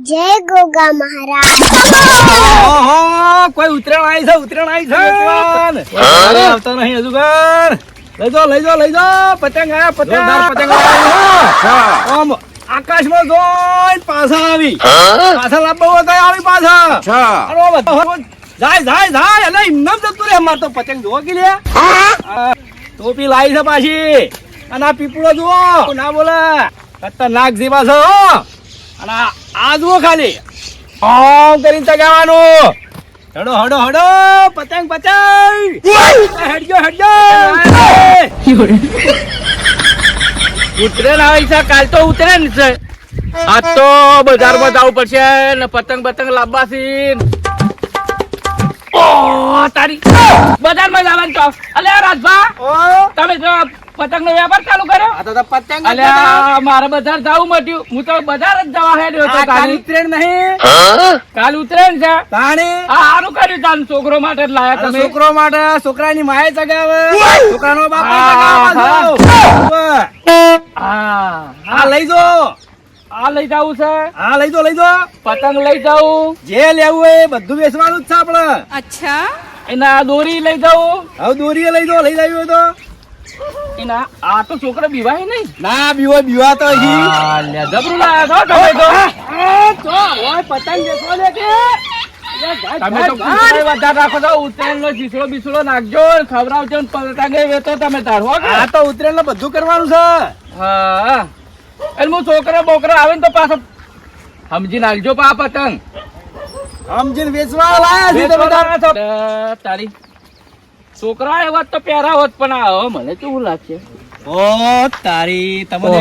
જય ગોગા મહારાજ. ઓહો, કોઈ ઉતરાણ આવી છે અરે આવતા નહીં હજુ ઘર. લઈ જાઓ પતંગ આયા પતંગ આમ આકાશમાં જોઈને પાછા આવી પાછા લાવવા હતા આવી પાછા અરે બધા જાય એટલે એમને જતું રે અમાર તો પતંગ જોવો કે લે ટોપી લાવી છે પાછી અને આ પીપળો જુઓ ના બોલે ખતરનાક જેવા છે હો. અને આ જુઓ ખાલી ઓમ કરીને ચગાવવાનું. હડો પતંગ હેડજો ઉતરેન આવી છે કાલ તો ઉતરેન છે આજ તો બજારમાં જવું પડશે ને પતંગ લાવવા છે. ઓ તારી બજારમાં જવાનું તો અલે રાજભા તમે જો પતંગ નો વેપાર ચાલુ કર્યો આ તો પતંગ અલે મારે બજાર જવું મટ્યું હું તો બજાર જ જવા હેડ્યો હતો કાલ ઉતરેણ નહીં કાલ ઉતરેન છે તાણી સારું કર્યું તાન છોકરો માટે જ લાયા તમે છોકરો માટે છોકરાની માએ ચગાવે છોકરાનો બાપ આ લઈ જો આ લઈ જવું છે હા લઈ જો પતંગ લઈ જવું જે લેવું એ બધું વેચવાનું જ છે આપડે. અચ્છા એના દોરી લઈ જવું હવે દોરી લઈ જાવી તો એના આ તો છોકરા બીવાય નહીં ના બીવા તો અહીં જબરું લાયા છો તમે તો ઓય પતંગ વેચવા લે કે તમે તો પૂછાય વધારે રાખો છો ઉત્તરાયણ નો ચીસડો બીસડો નાખજો ને ખવડાવજો ને પતંગે વેચો તમે તારવો આ તો ઉતરેણ બધું કરવાનું છે. હા એટલે હું છોકરા બોકરા આવે ને તો પાછો સમજી નાખજો પા પતંગ સમજીને વેચવા લાયા છે તમે તાર. તારી છોકરા એ વાત તો પહેરા હોત પણ આ મને કેવું લાગશે ઓ તારી તમને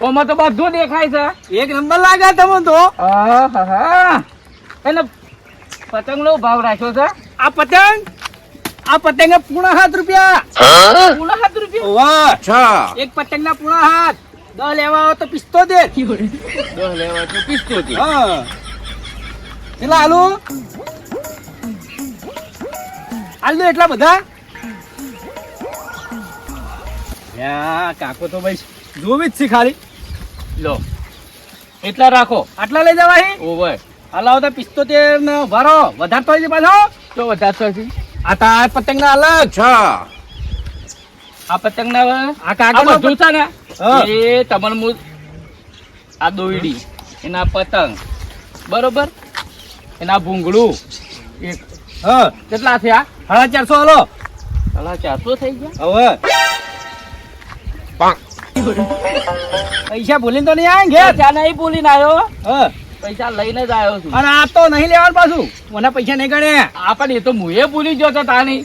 ઓમાં તો બધું દેખાય છે એક નંબર લાગે તમને તો. એને પતંગ નો ભાવ રાખ્યો છે આ પતંગ પૂણા 7 રૂપિયા. પૂરા 7 રૂપિયા વાહ એક પતંગ ના પૂણા 7 10 લેવા હોય તો 75. 10 લેવા તો 75 હા કેટલા આલુ એટલા બધા કાકો તો ભાઈ જોવી જ છે ખાલી. લો એટલા રાખો આટલા લઈ જવા ઓવે હલાવો તો 75 ને ભરો વધારે તો હજી પાછો તો વધારે છે આ તાર પતંગ ના અલગ છે. આ પતંગ ના આ કાકા બધું છે ને હા. એ તમને આ દોયડી એના પતંગ બરોબર એના ભૂંગળું એક હા કેટલા થયા 450 હલો 450 થઈ ગયા હવે પૈસા ભૂલીને તો નહીં આવે ઘેર. પૈસા નહીં ભૂલીને આવ્યો હા પૈસા લઈને જ આવ્યો છું અને આ તો નહીં લેવાનું પાછું મને પૈસા નહીં ગણે. આ પણ એ તો મુએ ભૂલી ગયો તો તાની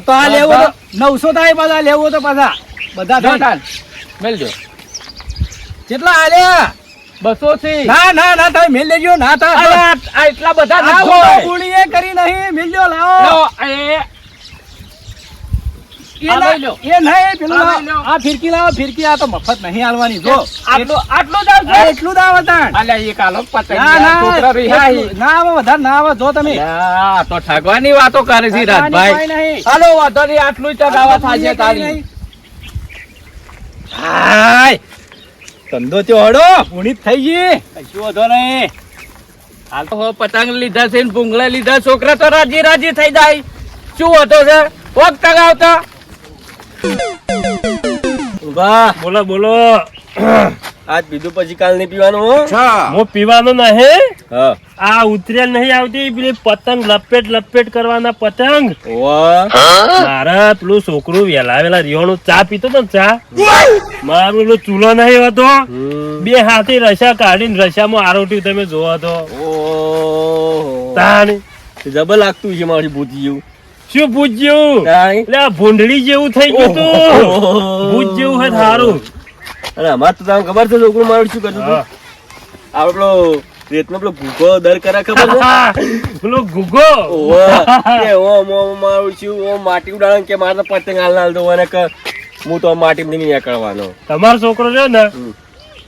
તો આ લેવું તો 900 થાય પાછા લેવું તો પાછા બધા જો થાય. તાન મેલજો કેટલા આલ્યા 200 થી ના તમે મેલ લેજો ના અરે થાય આ એટલા બધા ના હોય પૂળી કરી નહીં મેલજો લાવો લો, એ એ આ લઈ લો. નહીં પેલું આ લાવો. લઈ લો. આ ફિરકી લાવો ફિરકી આ તો મફત નહીં હાલવાની જો આટલું જ આવશે આ એટલું જ આવે તાણ. અલ્યા એક આલો પતંગ ના યાર, છોકરા રિહાઈ. એટલું- ના આવે વધારે ના આવે જો તમે અલ્યા, તો ઠગવાની વાતો કરે છે રાજભાઈ કોઈ નહીં. હાલો વાંધો નહીં આટલું જ ચગાવા થાશે તારી હાય ધંધો તો હડો પૂણી જ થઈ ગઈ કશું વાંધો નહીં. હાલ તો હો પતંગ લીધા છે ને ભૂંગળા લીધા છોકરા તો રાજી થઈ જાય શું હતો છે વખત ટગાવતા વાહ બોલો આજ બીજું પછી કાલ નહીં પીવાનું હો. હું પીવાનો નહીં હા આ ઉતરેલ નહીં આવતી પેલી પતંગ લપેટ કરવાના પતંગ વાહ મારા પેલું છોકરું વેલા રિયોનું ચા પીતો તો ને ચા મારું પેલું ચૂલો નહીં હતો બે હાથી રસા કાઢીને રસામાં આરોટ્યું તમે જોવો તો ઓહો તાણ જબર લાગતું છે મારી બુદ્ધિ જેવું. શું ભૂત જેવું તાણી. એટલે આ ભૂંડળી જેવું થઈ ગયું તું ભૂત જેવું હોય સારું અરે અમાર તો તમને ખબર છે છોકરું મારું શું કરતું હતું? હા. આ પેલો રેતનો પેલો ભૂખો દર કરે ખબર છે? પેલો ગુગો ઓવે. કે ઓમ મારું શું ઓમ માટી ઉડાડે કે મારે તો પતંગ હાલ દો અને કે હું તો માટી નહીં નીકળવાનો. તમારો છોકરો છે ને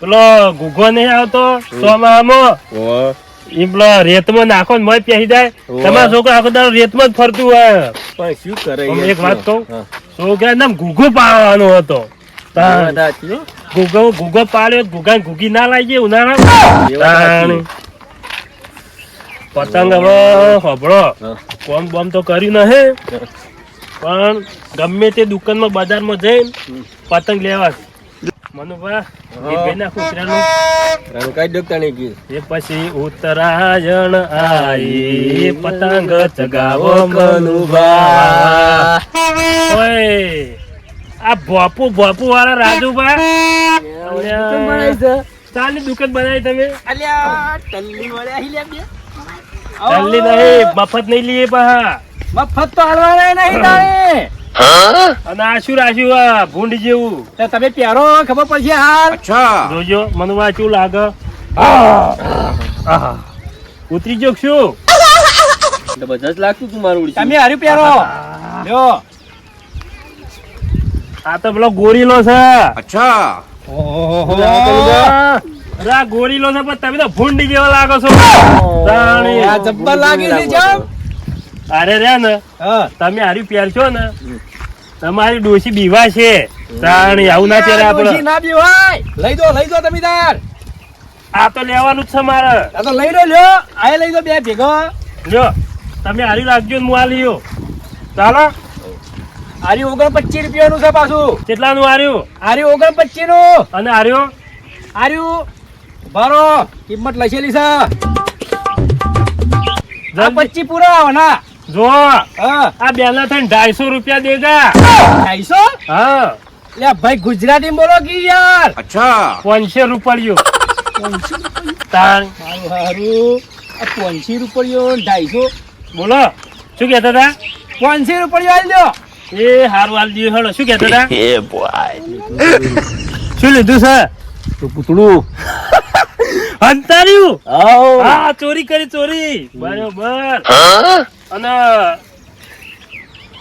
પેલો ગુગો નહીં આવતો સોમામાં ઓવે. ઈ પેલો રેતમાં નાખો ને મોય પહેરી જાય તમારો છોકરો આખો દાડો રેતમાં જ ફરતું હોય પણ શું કરે આમ યાર? એક વાત કહું હા. છોકરા નામ ગુગો પાડવાનો હતો વાત સાચી હો. ઘૂઘો પાડ્યો ઘૂઘા ઘૂઘી ના લાગી જાય ઉનાળા પતંગ હવે હોભળો કોમ બોમ તો કર્યું નહે પણ ગમે તે દુકાનમાં બજારમાં જઈને પતંગ લેવા મનુભા એ પછી ઉત્તરાયણ આઈ પતંગ ચગાવો મનુભા ઓય આ ભોપુ વાળા રાજુભા ચાલી દુકાન બનાવી તમે તલ્લી નહીં મફત નહીં લઈએ પા મફત તો હાલવાના નહીં તારે અને આ શું રાખ્યું આ ભૂંડ જેવું તો તમે પહેરો ખબર પડશે હાલ જોજો મનુભા શું લાગે આહા. ઉતરી ગયો કે શું બધા જ લાગતું તું મારું તમે હાર્યું પહેરો લ્યો આ તો પેલો ગોરીલો છે ઓહો અરે આ ગોરીલો છે પણ તમે તો ભૂંડી જેવા લાગો છો તાણી. આ જબ્બર લાગે છે જમ અરે રે ને હા તમે હારી પહેરશો ને તમારી ડોશી બીવા છે તાણી આવું ના પહેરે ડોશી આપડે ના બીવાય લઈ દો તમે તાર આ તો લેવાનું જ છે મારે આ તો લઈ લ્યો આ લઈ દો બે ભેગો લ્યો તમે હારી રાખજો ને હું આ લ્યો ચાલો આરી 29 રૂપિયાનું છે પાછું કેટલાનું હાર્યું આરી 29 નું અને હાર્યો આર્યું બારો કિંમત લખેલી છે આ 25 પૂરા આવના જો હા આ બેના થઈને 250 રૂપિયા દેગા 250 હા લે ભાઈ ગુજરાતી બોલો કી યાર 500 રૂપિયો તાણ હારું આ 500 રૂપિયો 250 બોલો શું કહેતા હતા 500 રૂપિયો આલી દો એ હારું હાલ દીધું હેડો શું કહેતા હતા શું લીધું છે તો પૂતળું અંતાર્યું હા ચોરી કરી બરોબર અને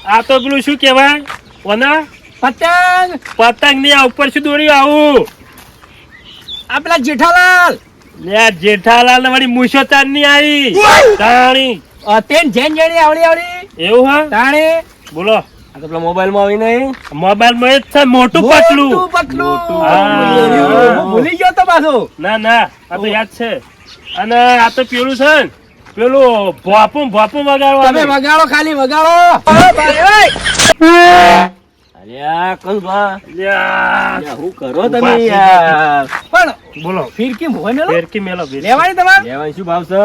આ તો પેલું શું કેવાય ઓના પતંગ ની આ ઉપર શું દોડ્યું આવું આ પેલા જેઠાલાલ લે આ જેઠાલાલ ને વળી મૂછો તાર ની આવી તાણી તેન જેન જેણી આવડી એવું હા તાણે બોલો આ તો પેલા મોબાઈલ માં આવી નહીં મોબાઈલ માં જ છે મોટું પતલું હા. હું ભૂલી ગયો તો પાછું ના આ તો યાદ છે અને આ તો પેલું છે ને પેલું ભોપું તમે વગાડવાનું વગાડો ખાલી વગાડો અલ્યા કલબા લ્યા. શું કરો તમે યાર પણ બોલો ફિરકી મોય મેલો ફેરકી મેલો ફેરકી. લેવાની તમારે લેવાની શું ભાવ છે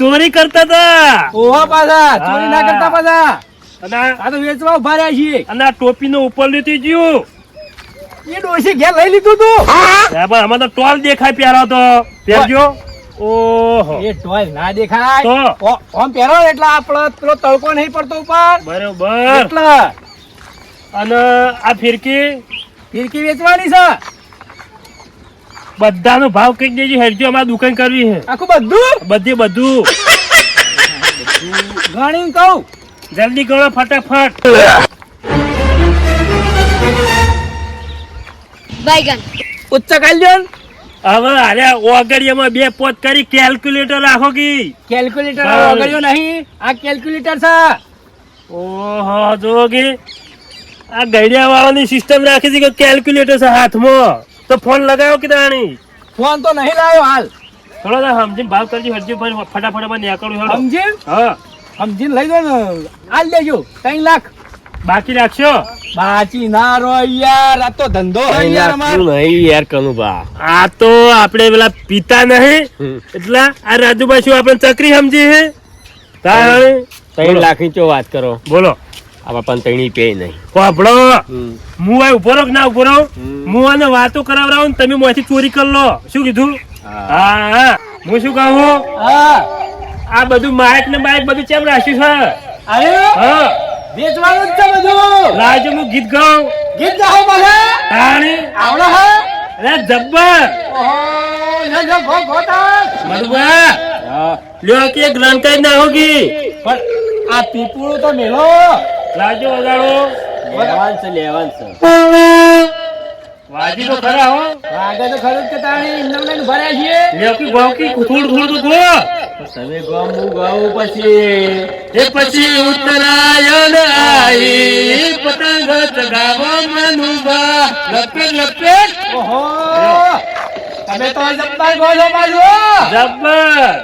ચોરી કરતા હતા ઓહો પાછા ચોરી ના કરતા પાછા અને આ તો વેચવા ઉભા રહ્યા છીએ અને આ ટોપી નો ઉપર લીધી ગયું એ ડોશી ઘેર લઈ લીધું તું આમાં તો ટોલ દેખાય પ્યારો તો પહેરજો ઓહો એ ટોય ના દેખાય તો? ઓમ પહેરો એટલે આપણો પેલો તડકો નહીં પડતો ઉપર બરોબર એટલે અને આ ફિરકી ફિરકી વેચવાની છે બધાનો ભાવ કઈ દેજો હેરજો અમારે દુકાન કરવી છે આખું બધું બધું ગણી કહું જલ્દી કરો ફટાફટ ઉચ્ચ કાલ્યોન હવે અરે ઓગળિયામાં 2 પોત કરી કેલ્ક્યુલેટર રાખો કી કેલ્ક્યુલેટર હા. વગડ્યો નહીં આ કેલ્ક્યુલેટર છે ઓહો જો કે આ ગઈડિયા વાળાની સિસ્ટમ રાખી છે કે કેલ્ક્યુલેટર છે હાથમાં તો ફોન લગાવ્યો કે તાણી ફોન તો નહીં લાવ્યો હાલ થોડો સમજીને ભાવ કરજો હરજો ભાઈ ફટાફટ માં નીકળું હેડો સમજી હા સમજીને લઈ દો ને હાલ દેજો 3 લાખ બાકી રાખશો બાચી ના રો યાર આ તો ધંધો હોય યાર અમાર નહીં યાર કનુભા આ તો આપણે પેલા પિતા નહીં એટલે આ રાજુભાઈ શું આપણે ચકરી સમજી છે તાણી 3 લાખ ની ચો વાત કરો બોલો આવા પણ તણી પે નહીં પાપડો હું આ ઉભો રહો કે ના ઉભો રહો હું આને વાતો કરાવરાવ ને તમે મોંથી ચોરી કરી લો શું કીધું હા હું શું કહું હા આ બધું માઇક ને બાઇક બધું કેમ રાખ્યું છે અરે હા વેચવાનું જ છે બધું લાજો હું ગીત ગાઉં ગીત ગાઓ મને તાણી આવડે હે અરે જબ્બર ઓહો લે લે ભો ભોતા મધુબા લ્યો કે ગ્રાંકાઈ ના હોગી પણ આ પીપળું તો મેલો લાજો વગાડો લેવાન છે વાજી તો ખરા હો વાગે તો ખરું જ કે તાણી ઇન્દમ લઈને ભર્યા છીએ લ્યો કે ભાવ કી થોડું તો ગો તમે ગામ હું ગાઉં પછી એ પછી ઉત્તરાયણ આવી પતંગ ચગાવવા મનુભા લપે લપે ઓહો તમે તો જબ્બર ગો છો બાજુ જબ્બર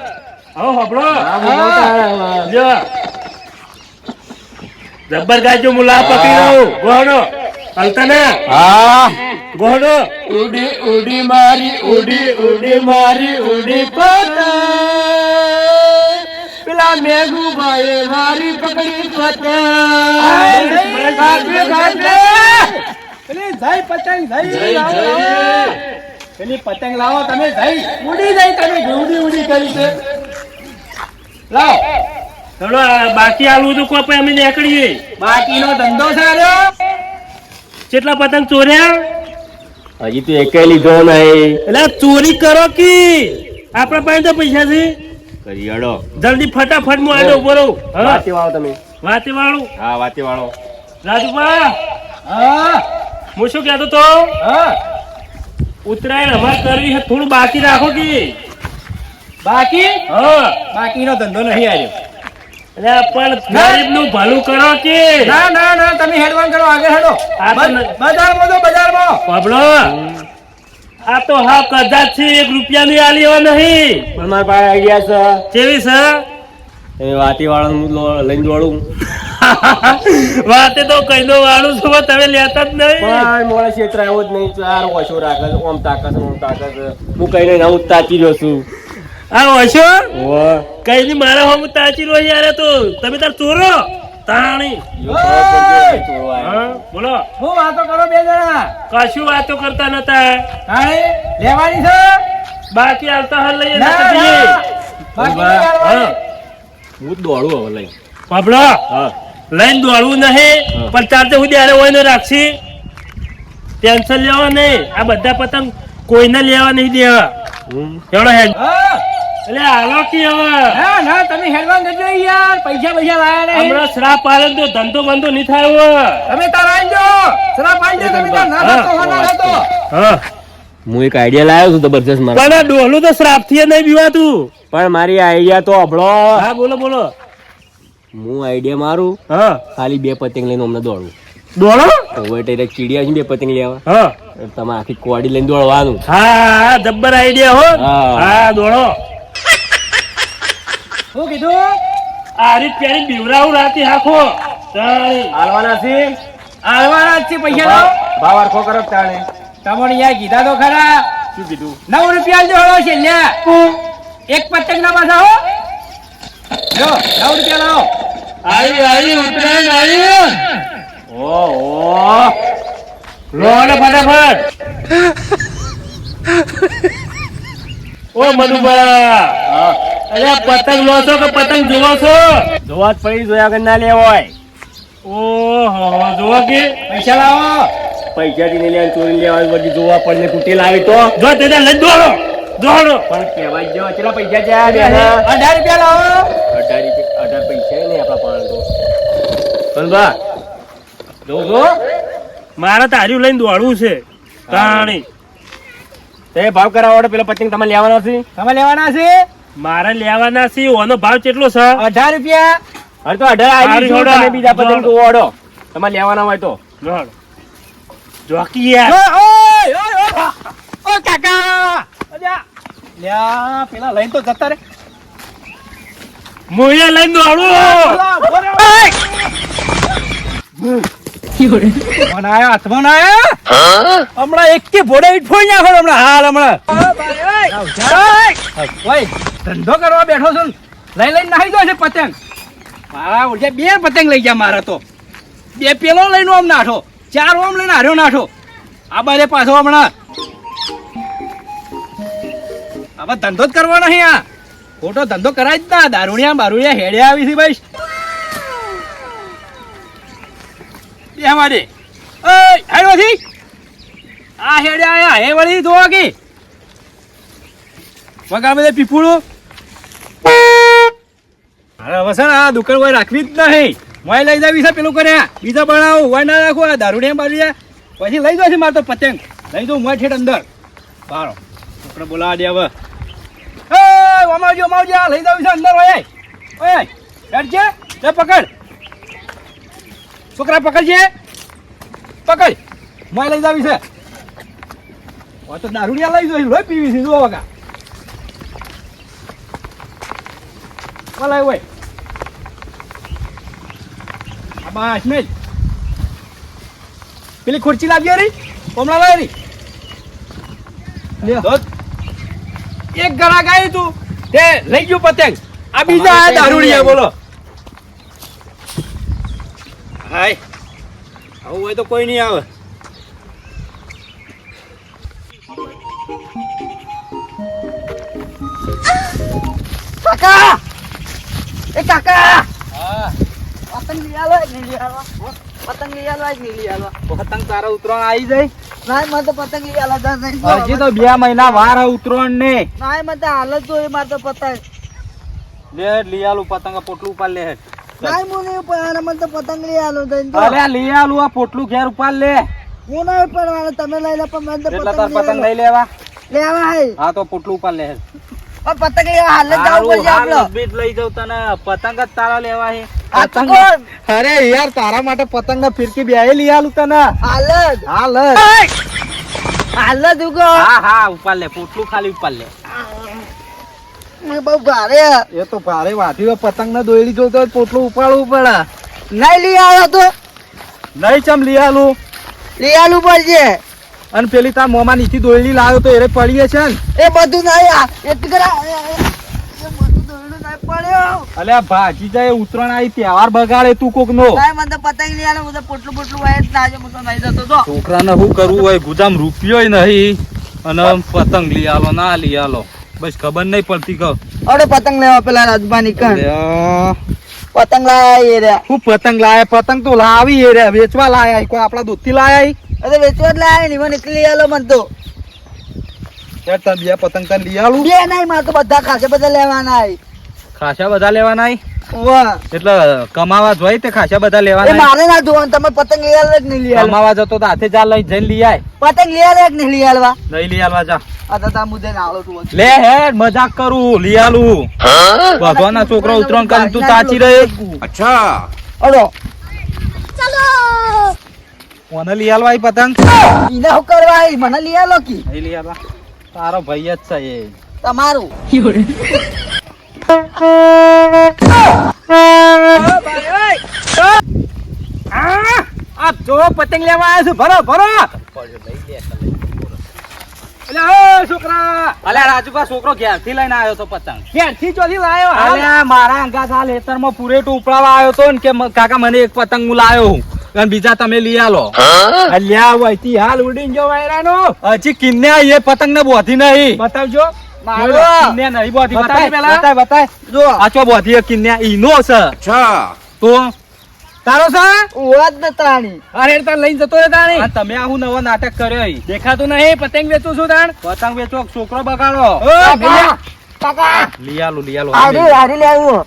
આવો હબળો જો જબ્બર ગાજો મુલા પકડી લઉં ગોહડો અલતાના હા ગોહડો ઉડી ઉડી મારી ઉડી પતંગ પેલા મેઘુભાઈ મારી પકડી પતંગ પેલી જઈ પતંગ જઈ જય, લાવો, જય. લાવો. પેલી પતંગ લાવો તમે જઈ ઉડી જઈ તમે ઉડી કરી છે લાવો ચલો બાકી આલુ તો કોઈ પણ અમે નીકળીએ બાકીનો ધંધો સારો કેટલા પતંગ ચોર્યા હજી તો એકે લીધો નહીં એટલે ચોરી કરો કે આપણા પાસે તો પૈસા છે કરી અડો જલ્દી ફટાફટ હું આડો ઉભો રહું હા વાતે વાળો તમે વાતે વાળું હા વાતે વાળો રાજુભા હા હું શું કહેતો તો હા ઉત્તરાયણ અમારે કરવી છે થોડું બાકી રાખો કે બાકી હા બાકીનો ધંધો નહીં આવ્યો એટલે પણ ગરીબ નું ભલું કરો કે ના ના ના તમે હેડવાન કરો આગળ હેડો આ તો ન- બજારમાં તો બજારમાં બાબલો આ તો હા કદાચ છે 1 રૂપિયા ની આલી એવા નહીં પણ મારા પાસે આઈડિયા છે કેવી છે તમે વાતી વાળો લઈને દોડું વાતે તો કઈ દો વાળું છું પણ તમે લેતા જ નહીં પણ મોડા ક્ષેત્ર આવ્યો જ નહીં ચાર ઓછો રાખે છે ઓમ તાકાત છે, ઓમ તાકાત છે. હું કઈ નહીં હું તાચી રહ્યો છું આ હશો ઓહ. કઈ ની મારા હોમ તાચી રો યાર તો તમે તાર ચોરો તાણી યો ખબર પડશે કે ચોરો આવ્યો. હા બોલો હું વાતો કરો બે જણા કશું વાતો કરતા નતા કાંઈ લેવાની છે બાકી આવતા હાલ લઈએ ના, જઈએ. ના. બાકી નહીં હા લેવાની. હું જ દોડું હવે લઈ બાબલો હા લઈને દોડવું નહીં હા. પણ ચાલતે સુધી આરે હોય ને રાખશી ટેન્શન લેવા નહીં આ બધા પતંગ કોઈને લેવા નહીં દેવા એવડો હેડ હા એટલે હાલો કે હવે ના ના તમે હેડવાન કરજો યાર પૈસા લાયા નહીં હમણાં શ્રાપ પાલન તો ધંધો બંધો નહીં થાય હવે. તમે તાર આંજો સરા પાંજો તમે તાર ના હા. થતો હોના થતો હા હું એક આઈડિયા લાવ્યો છું જબરજસ્ત મારા પણ આ ડોહલું તો શ્રાપ થી નહીં પીવાતું પણ મારી આઈડિયા તો અભળો હા બોલો બોલો હું આઈડિયા મારું હા ખાલી 2 પતંગ લઈને અમને દોડું દોડો હવે ટેરે ચીડિયા છે 2 પતંગ લેવા હા તમે આખી કોડી લઈને દોડવાનું હા જબ્બર આઈડિયા હો હા. હા દોડો શું કીધું આ રીત પેરી બીવરાવું રાતી હાખો તાણી. હાલવાના છે આલવાના જ છે પૈસા લાવો ભાવ અરખો કરો તાણે તમને યાર કીધા તો ખરા શું કીધું 9 રૂપિયા જો હળો છે લ્યા એક પતંગ ના પાછા હો જો 9 રૂપિયા લાવો આવી ઉત્તરાયણ આવી ઓહો લો ને ફટાફટ ઓ મનુભા અરે પતંગ લો છો કે પતંગ જોવો છો જોવા જ પડી જોયા વગર ના લેવાય ઓહો જોવો કે પૈસા લાવો પૈસા થી નહીં લેવા ચોરી લેવા બધી જોવા પડને કુટેલ આવી તો જો તે લઈ દોડો દોડો પણ કહેવાય જો કેટલા પૈસા જ્યાં 18 રૂપિયા લાવો 18 પૈસા નહીં આપણા પાસે તો પણ બા જો જો મારે તાર્યું લઈને દોડવું છે તાણી તે ભાવ કરાવડો પેલો પતંગ તમે લેવાના છે તમે લેવાના છે મારે લેવાના છે ઓનો ભાવ કેટલો છે 18 રૂપિયા અરે તો 18 આવી હારી છું, જોડો. તમે બીજા પતંગ જોડો. જોડો તમે લેવાના હોય તો દોડ જોકી યાર ઓય ઓ કાકા અજા લ્યા પેલા લઈને તો જતા રે મોયા લઈને દોડું હાથમાં આયા હમણાં એક કે ભોડે ઈટ ફોડી નાખો હમણાં હાલ હમણાં ઓય ધંધો કરવા બેઠો છું લઈ લઈને નાહી ગયો છે પતંગ મારા ઉડે 2 પતંગ લઈ ગયા મારા તો 2 પેલો લઈને આમ નાઠો 4 આમ લઈને હાર્યો નાઠો આ બારે પાછો હમણાં હવે ધંધો જ કરવાનો છે આ ખોટો ધંધો કરાય જ ના દારૂડિયા બારૂડિયા હેડ્યા આવી છે ભાઈ બે મારે ઓય હેડવાથી આ હેડ્યા આયા હે વળી જોવા કે વગા બધે પીપુડું અરે હવે છે ને આ દુકાન કોઈ રાખવી જ નહીં મોય લઈ જાવી છે પેલું કર્યા બીજા બનાવું હોય ના રાખો આ દારૂડિયા બારૂડિયા પછી લઈ જાવ છે મારે તો પતંગ લઈ જાઉં મોય ઠેઠ અંદર બારો છોકરા બોલાવા દે હવે ઓમાવજો આ લઈ જાવ છે અંદર ઓય ઓય હેડજે લે પકડ છોકરા પકડજે પકડ મોય લઈ જાવી છે ઓ તો દારૂડિયા લઈ જોઈ લોહી પીવી છે જો વગા બોલાય ઓય આ બાસ મેલ પેલી ખુરચી લાવી રી કોમલા લાવી રી લે દોત એક ગળા ગાય તું તે લઈ ગયો પતંગ આ બીજા આ દારૂડિયા બોલો હાય આવું હોય તો કોઈ નહીં આવે કાકા એ કાકા હા પતંગ લઈ આલો એક લઈ આલો પતંગ લઈ આલો એક લઈ આલો પતંગ તારા ઉતરાણ આવી જાય ના મને તો પતંગ લઈ આલો હજી તો 2 મહિના વાર ઉતરાણ ને ના મને તો હાલ જ જોઈએ મારે તો પતંગ લે લઈ આલું પતંગ પોટલું ઉપર લે ના હું નહીં પડવાના મને તો પતંગ લઈ આલો અરે લઈ આલું આ પોટલું ઘેર ઉપર લે હું નહીં પડવાના તમે લઈ લો પણ મને તો એટલે તાર પતંગ પતંગ લઈ લેવા લેવા હે હા તો પોટલું ઉપર લે પણ પતંગ લેવા હાલ જ જવું પડશે આપણે બીટ લઈ જાવ તને પતંગ જ તારા લેવા હે આ તો કોણ? અરે યાર તારા માટે પતંગ ફિરકી બે લઈ આલું તને હાલ જ હાલ જ ઉગો હા ઉપર લે પોટલું ખાલી ઉપર લે મેં બહુ ભારે એ તો ભારે વાધી પતંગ ને દોયડી જોતો પોટલું ઉપાડવું પડે નહીં લઈ આવ્યો તો નહીં ચમ લઈ આલું લઈ આલું પડશે અને પેલી તાર મોમાં નીચી દોયડી લાવ્યો તો એને પડીએ છે ને એ બધું નહીં એટલું કરા એ બધું દોરડું નહીં પડ્યો અલ્યા ભાજી જાય ઉતરણ આવી તહેવાર બગાડે તું કોક નો ભાઈ મને તો પતંગ લઈ આલો હું તો પોટલું વાય જ ના હું તો નહીં જતો તો છોકરાને શું કરવું હોય ગુજામ રૂપિયો નહીં અને પતંગ લઈ આલો ના લઈ આલો બસ ખબર નહીં પડતી કહો અરે પતંગ લેવા પેલા રાજબાની કણ પતંગ લાયા એ રે હું પતંગ લાયા પતંગ તો લાવી એ રે વેચવા લાયા કોઈ આપડા દૂધ થી લાયા અરે વેચવા જ લાયા નહીં મને લઈ આલો મને તો યાર તને બે પતંગ તને લઈ આલું બે નહીં મારે તો બધા ખાસે બધા લેવાના ખાસા બધા લેવાના વાહ એટલે કમાવા જોઈ તે ખાસા બધા એ લેવાના મારે ના જોવાનું તમે પતંગ લઈ આલો કે નહીં લઈ આલો કમાવા જતો તો હાથે ચાલ લઈ જઈને લઈ આય પતંગ લઈ આલો કે નહીં લઈ આલવા નહીં લઈ આલવા જા આ તો તા મુદ્દે ના આલો તું લે હેડ મજાક કરું લઈ આલું ભગવાનના છોકરા ઉતરણ કરી તું તાચી રહે અડો કોને લઈ આલવા ઈ પતંગ ઈને હું કરવા આવી મને લઈ આલો કી નહીં લઈ આલવા તારો ભાઈ જ છે એ તમારું આ જો પતંગ લેવા આવ્યા છું ભરો ભરો છોકરા અલ્યા રાજુભા છોકરો ઘેરથી લઈને આવ્યો તો પતંગ ઘેરથી ચોથી લાયો અલ્યા મારા અંગા સાલ હેતરમાં પૂરેટું ઉપડાવા આવ્યો તો ને કે કાકા મને એક પતંગ હું લાયો હું અને બીજા તમે લઈ આલો અલ્યા વહીથી હાલ ઉડીને જો વાયરાનો હજી કિન્યા એ પતંગ ને બોધી નહીં બતાવજો મારો કિન્યા નહીં બોધી બતાય પેલા બતાય જો આ ચો બોધી કિન્યા ઈનો છે તો તારો છે વાત ન તાણી અરે તાર લઈને જતો રે તાણી તમે આવું નવો નાટક કર્યો દેખાતું નહીં પતંગ વેચું છું તાણ પતંગ વેચો છોકરો બગાડો કાકા લઈ આલું હારી હારી લે આવ્યો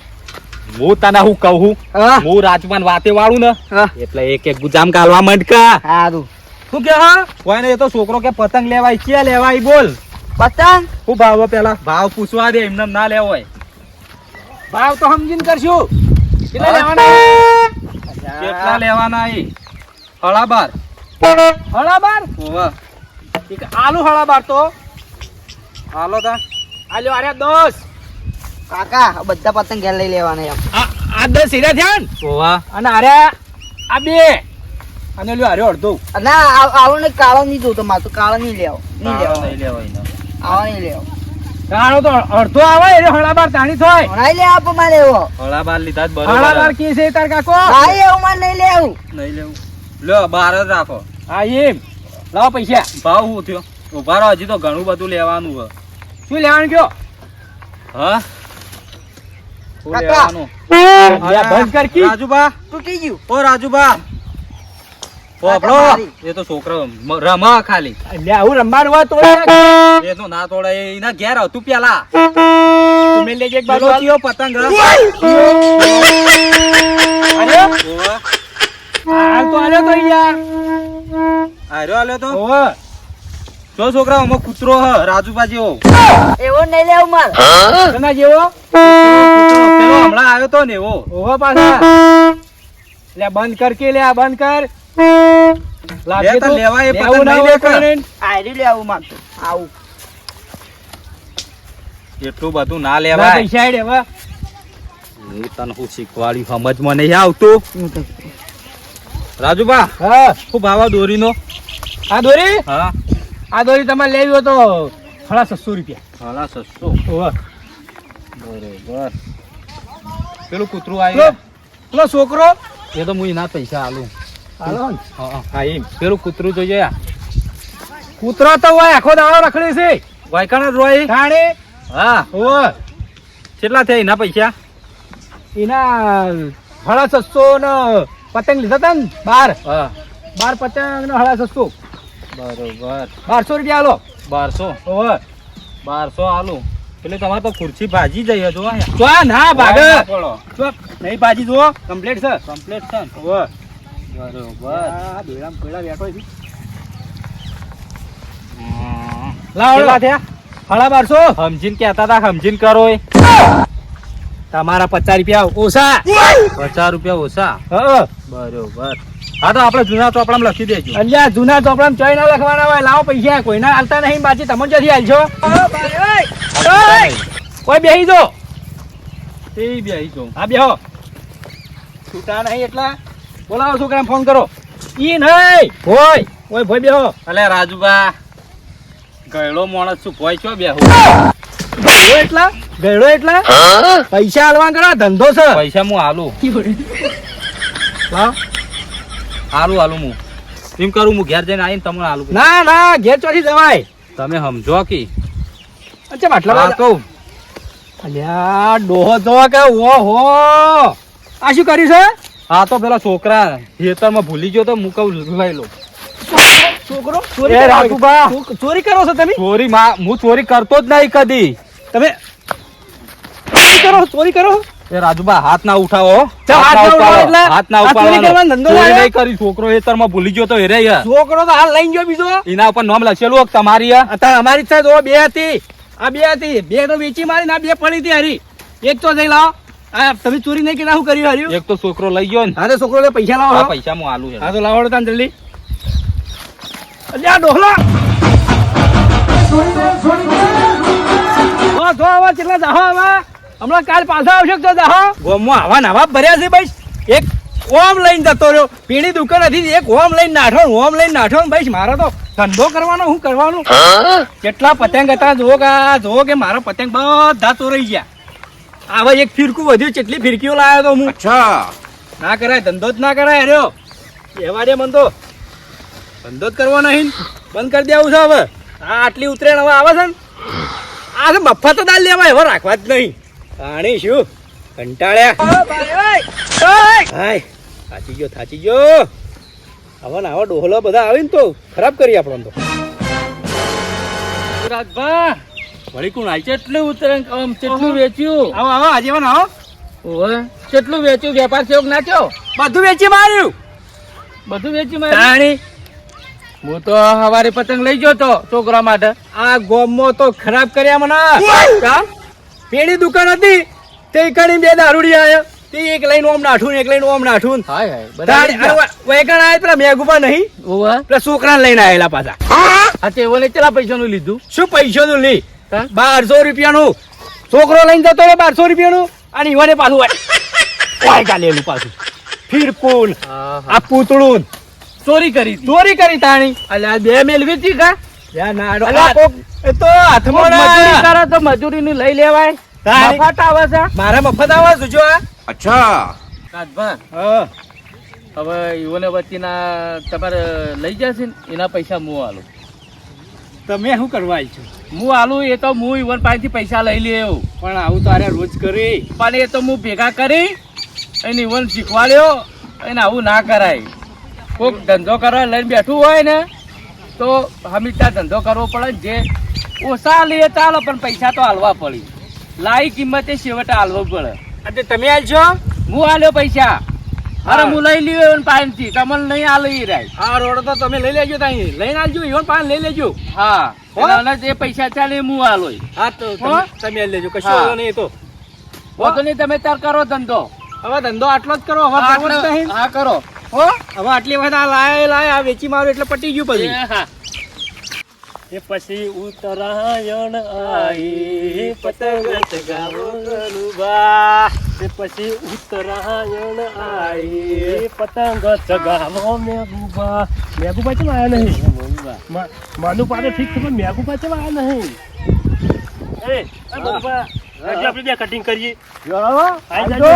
હું તને હું કહું હું રાજમાન વાતે વાળું ને એટલે એક એક ગુજામ કાલવા મંડકા હારું શું કે હા કોઈ ને એ તો છોકરો કે પતંગ લેવાય છે લેવાય બોલ પતંગ હું ભાવ પેલા ભાવ પૂછવા દે એમને ના લેવો હોય ભાવ તો સમજીને કરશું કેટલા લેવાના કેટલા લેવાના હળાબાર હળાબાર એક આલુ હળાબાર તો હાલો તા આલ્યો અરે 10 કાકા બધા પતંગ ઘેર લઈ લેવાના એમ આ 10 હીરા થયા ને ઓવા અને અરે આ 2 અને લ્યો અરે અડધો ના આવો ને કાળો નહીં જોતો મારે તો કાળો નહીં લેવો નહીં લેવો આવો નહીં લેવો કાળો તો અડધો આવે એટલે હળાબાર તાણી થાય નહીં લે આપ મારે એવો હળાબાર લીધા જ બરોબર હળાબાર કી છે તાર કાકો નહીં એવું મારે નહીં લેવું નહીં લેવું લ્યો 12 જ રાખો હા એમ લાવો પૈસા ભાવ શું થયો ઉભા રહો હજી તો ઘણું બધું લેવાનું છે શું લેવાનું કયો હા શું કાકા. લેવાનું બંધ કર કી રાજુબા તૂટી ગયું ઓ રાજુબા પોપડો મારી. એ તો છોકરો રમા ખાલી લે આવું રમવાનું હોય તોડે એ તો ના તોડે એના ઘેર હતું પેલા તમે લેજે એક બાજુ કયો પતંગ અરે હાલ તો આલ્યો તો યાર આલ્યો તો જો છોકરા આમાં કૂતરો હ રાજુબા જેવો એવો નહીં લેવું માર. તના જેવો પેલો હમણાં આવ્યો તો ને એવો ઓહો પાછા લે બંધ કર કે લે બંધ કર લાગે તો લેવાય પતંગ નહીં લે કર આયરી લેવું માર તો. આવું. એટલું બધું ના લેવાય પૈસા આડે હવે હું તને હું શીખવાડ્યું સમજમાં નહીં આવતું રાજુબા હા ખૂબ ભાવા દોરીનો આ દોરી હા આ દોરી તમારે લેવી હોય તો 650 રૂપિયા 650 ઓહ બરોબર પેલું કૂતરું આવ્યું પેલો છોકરો એ તો હું એના પૈસા આલું હાલો હા એમ પેલું કૂતરું જોઈએ કૂતરો તો હોય આખો દાડો રખડે છે વાયકાણા રોય થાણે હા ઓ કેટલા થયા એના પૈસા એના 650 ને પતંગ લીધા તા ને 12 હા 12 પતંગ ને 650 બરોબર 1200 રૂપિયા આલો 1200 ઓહ 1200 આલો એટલે તમારે તો ખુરશી ભાજી જઈ જો તો ના ભાગે તો નહીં ભાજી જો કમ્પ્લીટ છે ઓહ બરોબર આ બેડામ પેડા બેઠો છે લાવો થયા 1250 સમજીને કહેતા હતા સમજીને કરો તમારા 50 રૂપિયા ઓછા 50 રૂપિયા ઓછા હા બરોબર હા તો આપણે જૂના ચોપડામાં લખી દેજો અહીંયા જૂના ચોપડામાં ચોઈ ના લખવાના હોય લાવો પૈસા કોઈના હાલતા નહીં બાકી તમે ક્યાંથી હાલશો કોઈ બેહી જો તે બેહી જો હા બેહો છૂટા નહીં એટલા બોલાવો છોકરાને ફોન કરો ઈ નહીં હોય ઓય ભાઈ બેહો અલે રાજુબા ગયડો માણસ છું ભોય છો બેહો ગયડો એટલા પૈસા હાલવા કરો ધંધો છે પૈસા હું હાલું હાલું હું એમ કરું હું ઘેર જઈને આવીને તમને હાલું ના ના ઘેર ચોથી જવાય તમે સમજો કે અચ્છા માટલા કહું અલ્યા ડોહો જો કે ઓહો આ શું કર્યું છે હા તો પેલા છોકરા ખેતરમાં ભૂલી ગયો તો હું કહું લઈ લો છોકરો ચોરી કરો છો તમે ચોરી હું ચોરી કરતો જ નહીં કદી તમે ચોરી કરો એ રાજુબા હાથ ના ઉઠાવો હાથ ના ઉપાડવાનો કરી છોકરો ખેતરમાં ભૂલી ગયો તો હેરે છોકરો તો હાલ લઈને ગયો બીજો એના ઉપર નામ લખેલું તમારી અમારી છે બે હતી આ બે હતી બે તો વેચી મારી ના બે પડી હતી હારી એક તો જઈ લાવો તમે ચોરી નહીં કે શું કર્યું હાર્યું એક તો છોકરો લઈ ગયો ને હા તો છોકરો પૈસા લાવો પૈસા હું આલું હા તો લાવો તાન જલ્દી અલ્યા ડોહલા જો આવા કેટલા જાહો આવા હમણાં કાલ પાછા આવશે તો જાહો ગોમમાં આવા નવા ભર્યા છે ભાઈ એક ઓમ લઈને જતો રહ્યો પીણી દુકાન હતી એક ઓમ લઈને નાઠો ભાઈ મારો તો ધંધો કરવાનો શું કરવાનું કેટલા પતંગ હતા જો કે મારા પતંગ બધા ચોરાઈ ગયા આવા એક ફિરકું વધ્યું કેટલી ફિરકીઓ લાવ્યો તો હું ના કરાય ધંધો જ ના કરાય અરે એવા દે મન તો ધંધો જ કરવો નહીં બંધ કરી દેવું છે હવે આટલી ઉતરેણ હવે આવે છે ને આ તો મફત તો દાલ લેવાય હવે રાખવા જ નહીં પાણી શું કંટાળ્યા થાચી ગયો હવે ને આવા ડોહલા બધા આવે ને તો ખરાબ કરી આપણને તો રાજભા વળી કોણ આય કેટલું ઉતરણ કેટલું વેચ્યું આવો આજીવન આવો ઓવે કેટલું વેચ્યું વેપાર સેવક નાખ્યો બધું વેચી માર્યું હું તો સવારે પતંગ લઈ ગયો તો છોકરા માટે આ ગોમમાં તો ખરાબ કર્યા મને પેલી દુકાન હતી તે કણી બે દારૂડી આયા તે એક લઈને ઓમ નાઠું એક લઈને ઓમ નાઠું હાય વેકણ આયા પેલા મેઘુબા નહીં ઓવે પેલા છોકરાને લઈને આયેલા પાછા આ તે ઓલે કેટલા પૈસાનું લીધું શું પૈસાનું લી 1200 રૂપિયાનું છોકરો લઈને જતો રહ્યો 1200 રૂપિયાનું અને ઈવને પાછું વાય ગાલેલું પાછું ફિરકુન આ પૂતળું ચોરી કરી તાણી અલ્યા બે મેલવી હતી કા એ તો હાથમાં મજૂરી કરે તો મજૂરી ની લઈ લેવાય મફત આવે છે મારા મફત આવે જો અચ્છા રાજભા હવે ઈવોને વચ્ચેના તમારે લઈ જશે ને એના પૈસા હું આલું તમે શું કરવા આવી છો હું આલું એ તો હું ઈવન પાસેથી પૈસા લઈ લેવું પણ આવું તારે રોજ કરી પણ એ તો હું ભેગા કરી એને ઈવન શીખવાડ્યો એને આવું ના કરાય કોઈક ધંધો કરવા લઈને બેઠું હોય ને તો હંમેશા ધંધો કરવો પડે જે ઓછા લઈએ ચાલો પણ પૈસા તો હાલવા પડી લાઈ કિંમતે છેવટે હાલવો પડે એટલે તમે આલશો હું આલ્યો પૈસા અરે હું લઈ લ્યો એવન પાનથી તમને નહીં આ લઈ રાય. આ રોડ તો તમે લઈ લેજો તાઈ લઈને આવજો ઈવન પાન લઈ લેજો. હા હો? અને જે પૈસા ચાલે એ હું આલોય. હા તો હો? તમે લઈ લેજો કશું હા. વાંધો નહીં એ તો. વાંધો નહીં, તમે તાર કરો ધંધો. હવે ધંધો આટલો જ કરો હવે કરવો જ નહીં. હા કરો. હો હવે આટલી વખત આ લાય આ વેચી મારો એટલે પટી ગયું પછી. હા એ પછી ઉત્તરાયણ આઈ પતંગ ચગાવો ગલુબા. એ પછી ઉત્તરાયણ આઈ પતંગ ચગાવો મેઘુબા. મેઘુબા ચમ આયા નહીં? માનુપા ઠીક છે પણ મેઘુબા ચમ આયા નહીં? એ મેઘુબા આપણે ત્યાં કટિંગ કરીએ. આઈ જાજો.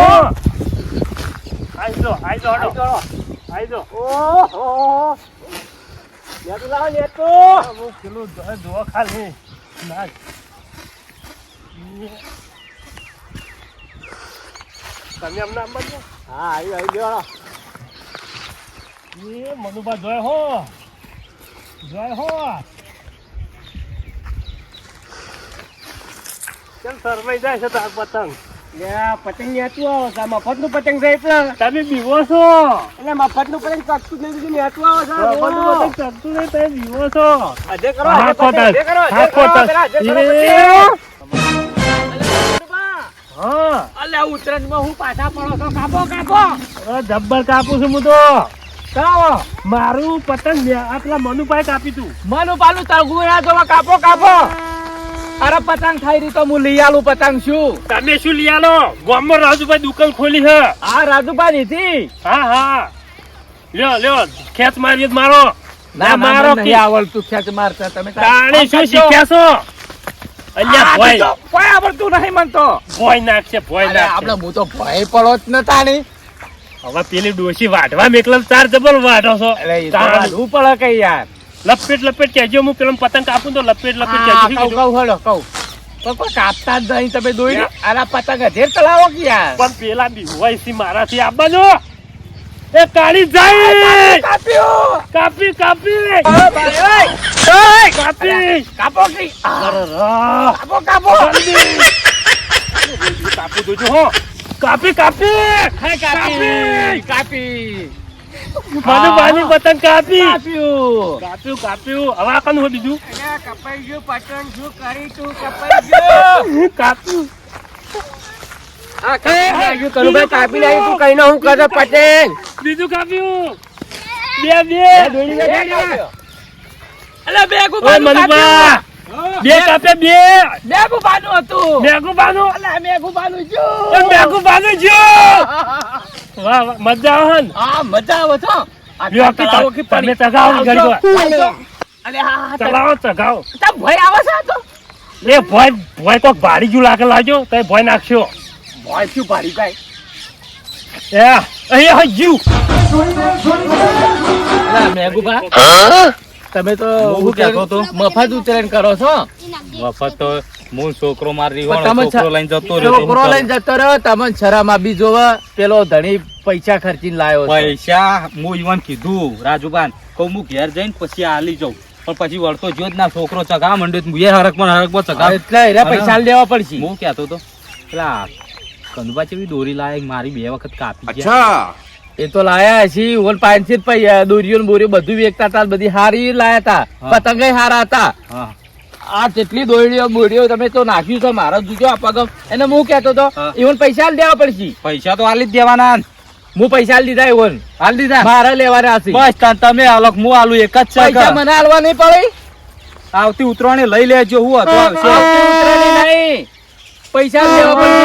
આઈ જો. ઓહો નેતો લાવ નેતો. પેલું દો ખાલી ના. તમે અમને આમ બાજુ. હા આવી ગયો. એ મનુભા જોય હો. કેમ શરમાઈ જાય છે તાર પતંગ? પતંગ નેતું આવો છે, મફત નું પતંગ છે એટલે. તમે બીવો છો. એટલે મફત નું પતંગ ચકતું નહીં, બીજું નેતું આવો છે. પતંગ ચડતું નહીં, તમે બીવો છો. અજય કરો હા, ખોટા. હા, ખોટા. હા અલ્યા ઉત્તરાયણ માં હું પાછા પડો છો, કાપો. અરે જબ્બર કાપું છું હું તો. કાવો મારું પતંગ આપલા મનુભાઈ કાપી તું. મનું પાલું તળગું ના જોવા, કાપો. અરે પતંગ થઈ રહી તો હું લઈ આલું પતંગ શું. તમે શું લઈ આલો? ગામમાં રાજુભાઈ દુકાન ખોલી છે. આ રાજુભાઈ હતી. હા લ્યો ખેંચ મારી મારો. ના મારો મારો નહીં આવડતું ખેંચ મારતા તમે. તાણી શું શીખ્યા છો? અલ્યા ભોય કોઈ આવડતું નહીં મનતો. ભોય નાખશે. આપડે હું તો ભય પડો જ નતા ની. હવે પેલી ડોશી વાઢવા મેકલ ચાર જબર વાઢો છો. એટલે એ તો વાઢવું પડે કઈ યાર. લપેટ કેજો હું પેલો પતંગ કાપું તો લપેટ હા, કેજો. કહું હળો તો કોઈ કાપતા જ નહીં તમે દોઈ ને. આના પતંગ હજેર ચલાવો કે યાર. પણ પેલા બીવાયસી મારાથી આવવાનો. એ કાળી જાય. કાપ્યું. કાપી ઓય ભાઈ, ઓય. કાપી. કાપો કે અરરર. કાપો કાપી દોજો હો. કાપી. કાપી મનુભાઈની પતંગ કાપી. કાપ્યું. કાપ્યું. હવે આ કનું હોય બીજું? કપાઈ ગયું પતંગ, શું કરી તું? કપાઈ ગયું. કાપ્યું. કાપી નાખી તું કઈ હું કરે પતંગ. બીજું કાપ્યું. બે ઓય મનુભા. બે કાપ્યા બે. મેઘુબાનું હતું. મેઘુબાનું. મેઘુબાનું એ મેઘુબાનું જો. વાહ મજા આવે ને. હા મજા આવે છો. લ્યો, તમે ચગાવો ઘડી વાર. અલે હા ચગાવો. તમ ભય આવે છે આ તો. એ ભોય કોક ભાડી જુ લાગ્યો તો ભોય નાખશો. ભય શું ભારી જાય. એ અહીંયા હજુ મેઘુબા તમે તો હું કહેતો તો મફત ઉતરાયણ કરો છો. મફત તો હું છોકરો મારી પણ તમે છોકરો લઈને જતો રહ્યો છોકરો લઈને જતો રહ્યો, તમને શરમ આવી જોવે. પેલો ધણી પૈસા ખર્ચીને લાયો છે. પૈસા હું ઈવન કીધું રાજુબાન કહું હું ઘેર જઈને પછી હાલી જાઉં પણ પછી વળતો જો જ ના છોકરો ચગા માંડ્યો એ હરકમાં ચગા એટલે એને પૈસા લેવા પડશે. હું કહેતો તો પેલા કંદુબા જેવી દોરી લાયક મારી 2 વખત કાપી ગયા. એ તો લાયા છે ઓલ 500 રૂપિયા દોરીઓ ને બોરીઓ બધું વેચતા હતા, બધી હારી લાયા હતા. હા. પતંગે હારા હતા. હા આ જેટલી દોરીઓ બોરીઓ તમે તો નાખ્યું છે મારા જોજો આ પગમ. એને હું કહેતો તો હા. ઈવન પૈસા લેવા પડશે. પૈસા તો હાલી જ દેવાના હું પૈસા લીધા ઈવન હાલ દીધા મારા લેવાના છે. બસ તમે હાલક હું હાલું એક જ પૈસા છે મને હાલવા નહીં પડે. આવતી ઉતરાણે લઈ લેજો હું હતો આવતી ઉતરેલી નહીં. પૈસા લેવા પડશે.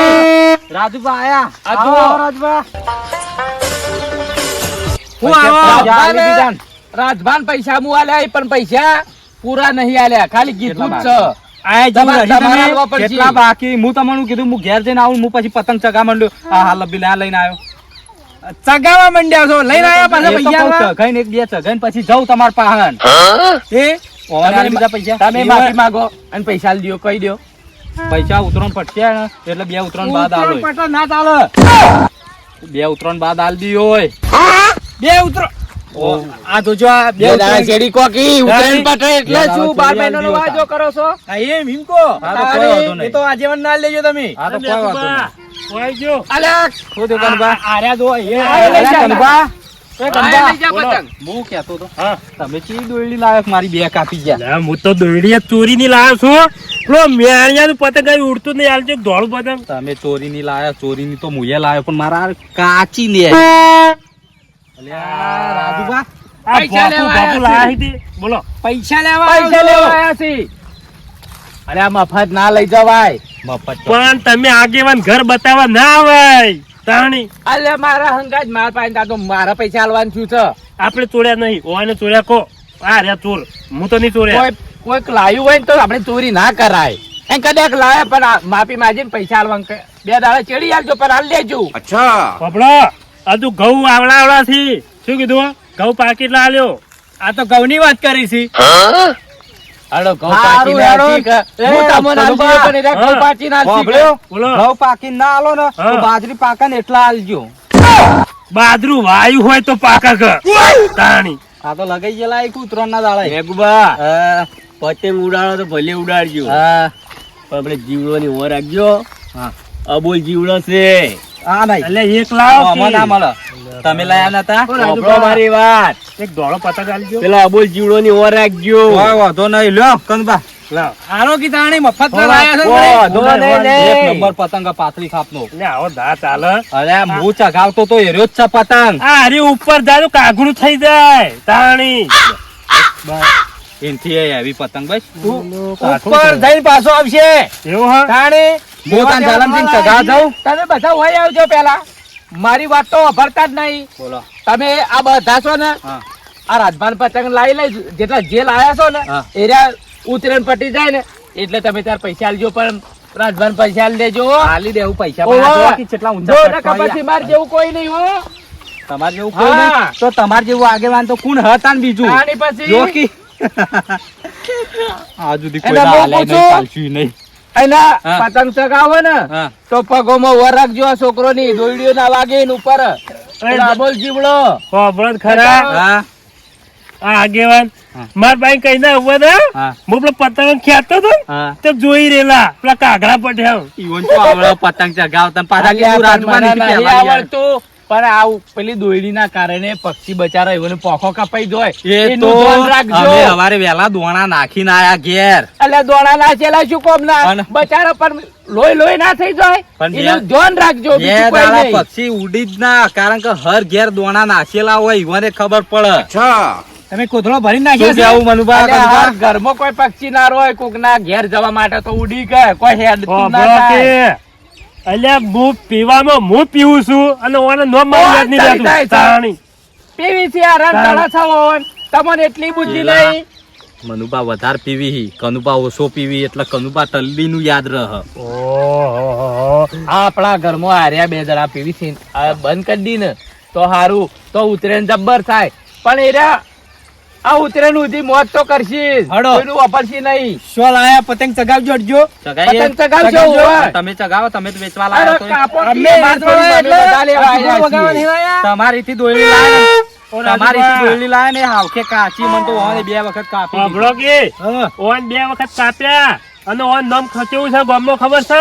રાજુબા આયા આ જુઓ. રાજુબા હું પૈસા આલી દીધા આવો ને. રાજભાન પૈસા હું આલ્યા પણ પૈસા પૂરા નહીં આલ્યા, ખાલી કીધું જ છે. આયા જેવું તમારે રહી તમે. હાલવા પડશે. કેટલા બાકી હું તમને કીધું હું ઘેર જઈને આવું હું પછી પતંગ ચગા માંડ્યો આ હાલ બિલા લઈને આવ્યો ચગાવા મંડ્યા છો, લઈને આવ્યા પાછા એ તો પૈસા. કહું ચગાઈને એક બે ચગાઈને પછી જાઉં તમાર પાહન એ ઓને આલી દીધા પૈસા તમે માફી માંગો અને પૈસા દો, કહી દો. પૈસા ઉતરણ પડશે ને એટલે 2 ઉતરણ બાદ આલો પટો ના ચાલે. 2 ઉતરણ બાદ આલ દી હોય બે ઉતરો. આ તો જો આ 2 ઉતરણ શેરી કોકી ઉતરાયણ પટે એટલે બે શું દાડા 12 મહિનાનો ચોરી વાજો કરો છો? એમ હિમકો હા, તો કોઈ વાંધો નહીં. એ તો આજીવન ના લેજો તમે હા, તો કોઈ વાંધો નહીં. ઓય જો અલ્યા ખોદો કનબા આર્યા જો એ લઈ જા કનબા એ આ કનબા લઈ જા બોલો. પતંગ હું કહેતો તો હા તમે ચી દોયડી લાયક મારી બે કાપી ગયા લા, હું તો દોયડી ચોરી ની લાવ્યો છું પેલો મેળિયાનું પતંગ કઈ ઉડતું નહીં હાલ છે ધોળું પતંગ તમે ચોરીની લાયા ચોરીની તો મુએ લાયો પણ મારા આ કાચી ને અલ્યા રાજુબા આ પૈસા બાપુ લેવા બાપુ આયા લાયા હતી બોલો પૈસા લેવા પૈસા લેવા આયા છે અરે આ મફત ના લઈ જવાય મફત પણ તમે આગેવાન ઘર બતાવવા ના આવે તાણી અલે મારા હંગાજ માર પાસે તો મારા પૈસા આલવાનું થયું છે આપણે ચોર્યા નહીં ઓને ચોર્યા કો આ રહ્યા ચોર હું તો નહીં ચોર્યા કોઈક લાયું હોય ને તો આપણે ચોરી ના કરાય એમ કદાચ લાયા પણ માફી માંગીને પૈસા આલવાનું બે દાડા ચડી આવજો પણ હાલ લેજો પપડો હજુ ઘઉં આવડા થી શું કીધું ઘઉં પાકીટ લાલ્યો આ તો ઘઉંની વાત કરી છે હાલો ઘઉં હારું, પાકી હારું. હું તમને આલજો પણ એના ઘઉં હા. પાકી ના સાંભળ્યો? બોલો ઘઉં પાકી ના આલો ને તો હા. બાજરી પાકા ને એટલા આલજો બાદરું વાયુ હોય તો પાકા કર તાણી આ તો લગાઈ ગયેલા એક ઉતરણ ના દાડા મેઘુબા પતંગ ઉડાડો તો ભલે ઉડાડજો હા પણ આપણે જીવડો ની ઓર રાખજો હા અબોલ જીવડો છે આ નહીં એટલે એક લાવો આમાં ના મળે તમે લાયા નતા સાંભળો મારી વાત એક ધોળો પતંગ આલજો પેલા અબોલ જીવડો ની ઓર રાખજો કોઈ વાંધો નહીં લ્યો કંદબા લાવ આનો કીધાણી મફત ના લાયા છે ને? વાંધો નહીં, એક નહીં. નંબર પતંગ પાતળી ખાપનો એટલે આવો દા ચાલે અરે હું ચગાવતો તો એર્યો જ છે પતંગ આ હરી ઉપર જાય તો કાગડું થઈ જાય તાણી એનથી આવી પતંગ બસ ઉપર જઈને પાછો આવશે એવું હા તાણી હું તાન જાલમસિંહ ચગા જાઉં તમે બધા હોય આવજો પેલા મારી વાત તો ભરતા જ નહીં બોલો તમે આ બધા છો ને હા આ રાજભાન પતંગ લાવી લઈ જેટલા જે લાયા છો ને હા. એરિયા ઉતરેણ પટી જાય ને એટલે તમે તાર પૈસા આલજો પણ રાજભાન પૈસા આલી દેજો હાલી દેવું પૈસા ઓહો. પણ આ જોવા કે કેટલા ઊંચા જો પટકા નકર પછી માર જેવું કોઈ નહીં હો તમારે જેવું કોઈ હા. નહીં તો તમારે જેવું આગેવાન તો કોણ હતા ને બીજું આની પછી જો કે આ સુધી કોઈ એના બહુ હાલે નહીં પૂછો. ચાલશું નહીં એના હા. પતંગ ચગાવો ને હા તો પગોમાં વર રાખજો આ છોકરો ની દોયડીઓ ના વાગે એની ઉપર પેલા બોલ જીવડો ખબર ખરા હા આ આગેવાન હા. માર ભાઈ કઈ ના ઉભા હતા હા હું પેલો પતંગ ખેંચતો હતો ને, હા તો જોઈ રહેલા પેલા કાગડા પઠ્યા ઈવન તો આવડે પતંગ ચગાવતા ને પાછા કીધું રાજમાં મને નથી નહીં પહેલા યાર. આવડતું પણ આ પેલી દોયડી ના કારણે પક્ષી બચારા એવોને પોખો કપાઈ જોય એ એનું તો ધ્યાન રાખજો અમે હવારે વહેલા દોણા નાખીને આયા ઘેર એટલે દોણા નાચેલા શું કોમ ના પણ- બચારા પણ લોહી લોહી ના થઈ જાય પણ એનું બે- ધ્યાન રાખજો બે બીજું કોઈ દાડા નહીં. પક્ષી ઉડી જ ના કારણ કે હર ઘેર દોણા નાખેલા હોય ઈવને ખબર પડે તમે કોથળો ભરી નાખ્યો છે આવું મનુભા એટલે આ ઘરમાં કોઈ પક્ષી ના હોય કોક ના ઘેર જવા માટે તો ઉડી ગયા કોઈ હેડતું ના થાય. અલ્યા હું પીવામાં હું પીવું છું અને ઓને નો મારી યાદ નહીં થાય, રહેતું. થાય. તાણી. પીવી છે આ રણતાળા છાવો તમને એટલી બુદ્ધિ નહીં મનુભા વધારે પીવી કનુભા ઓછો પીવી એટલે કનુભા ટલ્લી નું યાદ રહ ઓહોહોહો. આ આપણા ઘરમાં હાર્યા બે જણા પીવી છે આ બંધ કરી દી ને તો હારું તો ઉતરેન જબ્બર થાય પણ એરા આ ઉતરેન ઉધી મોત તો કરશી હડો. કોઈનું વાપરશી નહીં શું લાયા પતંગ ચગાવજો અડજો પતંગ ચગાવજો, ઓય. તમે ચગાવો તમે તો વેચવા અરે લાયા તો કાપો અમે કે વેચવા થોડી લાયા અમે બધા લેવા એટલે આવ્યા છીએ. તમારીથી દોયડી લાયા ઓ તમારીથી રાજુભા. દોયડી લાયા ને હાવખે કાચી મને તો ઓને બે વખત કાપી દીધી. સાંભળો કે હા. ઓન 2 વખત કાપ્યા અને ઓન નામ ખચેવું છે ગામમાં ખબર છે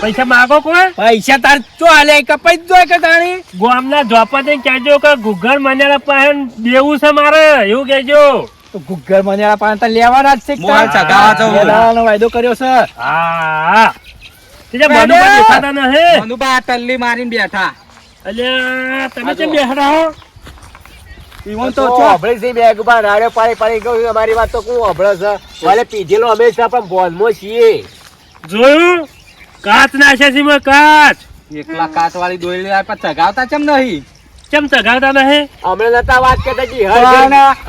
પૈસા માગો કોઈ પૈસા તાર ચો હાલે કપાઈ જ જોય કે તાણી ગામના ઝોપા કહેજો કે ગુગળ મન્યાળા પાસે દેવું છે મારે એવું કહેજો તો ગુગ્ગર મન્યાળા પાસે તો લેવાના જ છે હું આ ચગાવવા જાઉં. લેવાનો વાયદો કર્યો છે હા તે મેડમ. મનુભા દેખાતા નહીં મનુભા આ ટલ્લી મારીને બેઠા અલ્યા તમે કેમ બેઠા હો ઈવન તો તો ચો અભળી છે બેગ ઉપર રાડે પાડી ગયું અમારી વાત તો કોણ અભળે છે ભલે પીધેલો અમે છે પણ બોલમાં છીએ જોયું કાચ નાખ્યા છે મેં કાચ એકલા કાચ વાળી દોયડી લાયા પણ ચગાવતા ચમ નહીં કેમ ચગાવતા નહીં અમે નતા વાત કરતા કે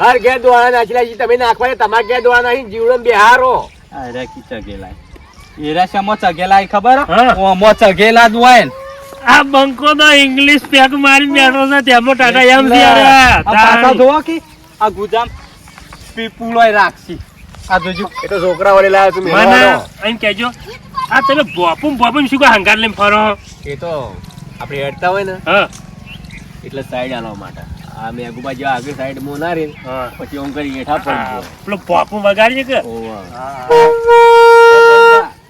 હર ઘેર દોડા નાખેલા છે તમે નાખવા તમારા ઘેર દોડા નાખી જીવડો બિહારો અરે કી ચગેલા એરા શમો ચગેલા ઈ ખબર હા. ઓમો ચગેલા જ હોય ને આ બંકો તો ઇંગ્લિશ પેક મારી બેઠો છે તેમાં ટાટા એમ છે આ પાછા જોવો કે આ ગુજામ પીપુલોય રાખશી આ જોજો એ તો છોકરા વડે લાવ્યા તું મને એમ કહેજો આ તમે બોપુમ શું કોઈ હંકાર લઈને ફરો એ તો આપણે હેડતા હોય ને હા એટલે સાઈડ આલવા માટે આ મેં અગુબા જેવા આગળ સાઈડ માં ના રે હા પછી ઓમ કરી હેઠા પડી પેલો બોપુમ વગાડીએ કે ગયો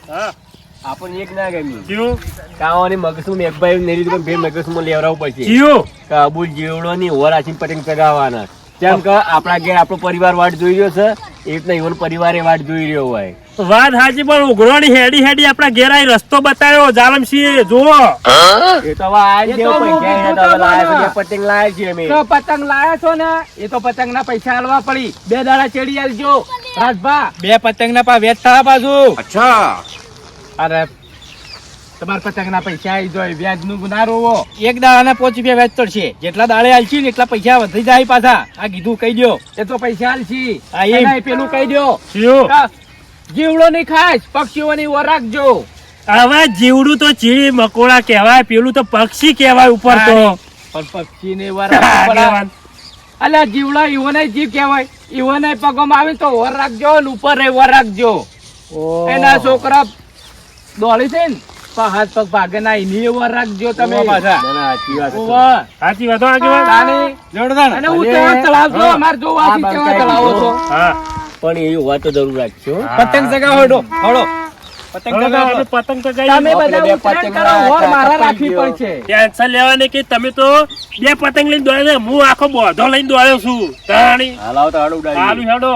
હા આપણને એક ના ગમી જીવ કાવાની મગસું મેઘભાઈ ને રીત ભેર મગસું લેવરાવું પડશે જીવ કાબુલ જીવડો ની ઓરાચી પતંગ ચગાવવાના જેમ કે આપણા ઘેર આપણો પરિવાર વાટ જોઈ રહ્યો છે એ રીતના ઈવન પરિવારે વાટ જોઈ રહ્યો હોય વાત હાજી પણ ઉઘરોની હેડી હેડી આપણા ઘેર આઈ રસ્તો બતાવ્યો જાલમસિંહ જુઓ એ તો હવે આ જ જેવો પૈસા એને તો હવે લાયા છે, પતંગ લાયા છીએ અમે તો પતંગ લાયા છો ને એ તો પતંગ ના પૈસા આલવા પડી 2 દાડા ચેડી આલજો રાજભા 2 પતંગ ના પા વેચ થા બાજુ અચ્છા અરે તમાર પતંગ ના પૈસા આવી જાય વ્યાજ નું ગુના રોવો 1 દાડા ના 5 રૂપિયા વ્યાજ ચડશે જેટલા દાડે આલશી ને એટલા પૈસા વધી જાય પાછા આ કીધું કહી દો એ તો પૈસા આલશી આ પેલું કહી દો જીવ જીવડો નહીં ખાસ પક્ષીઓની ઓર રાખજો આવા જીવડું તો ચીડી મકોડા કહેવાય પેલું તો પક્ષી કહેવાય ઉપર તો પણ પક્ષીને ઓર રાખજો અલ્યા જીવડા ઈવોને જીવ કહેવાય ઈવોને પગમાં આવે તો ઓર રાખજો ને ઉપર રે ઓર રાખજો એના છોકરા દોડી છે ને હાથ પગ ભાગે ના એની ઓર રાખજો તમે પાછા સાચી વાત આગેવાન જોરદાર અને હું કેવા ચલાવજો અમાર જોવાથી કેવા ચલાવો છો હા પણ એ વાત તો જરૂર રાખજો પતંગ ચગાવો હડો હડો પતંગ ચગાવો પતંગ તો તમે બધા ઉત્તરાયણ કરો ઓર મારા રાખવી પડશે ટેન્શન લેવાની કે તમે તો 2 પતંગ લઈને દોડ્યો હું આખો બોધો લઈને દોડ્યો છું તાણી હાલાવ તો હાડું ઉડાડી હાલું હેડો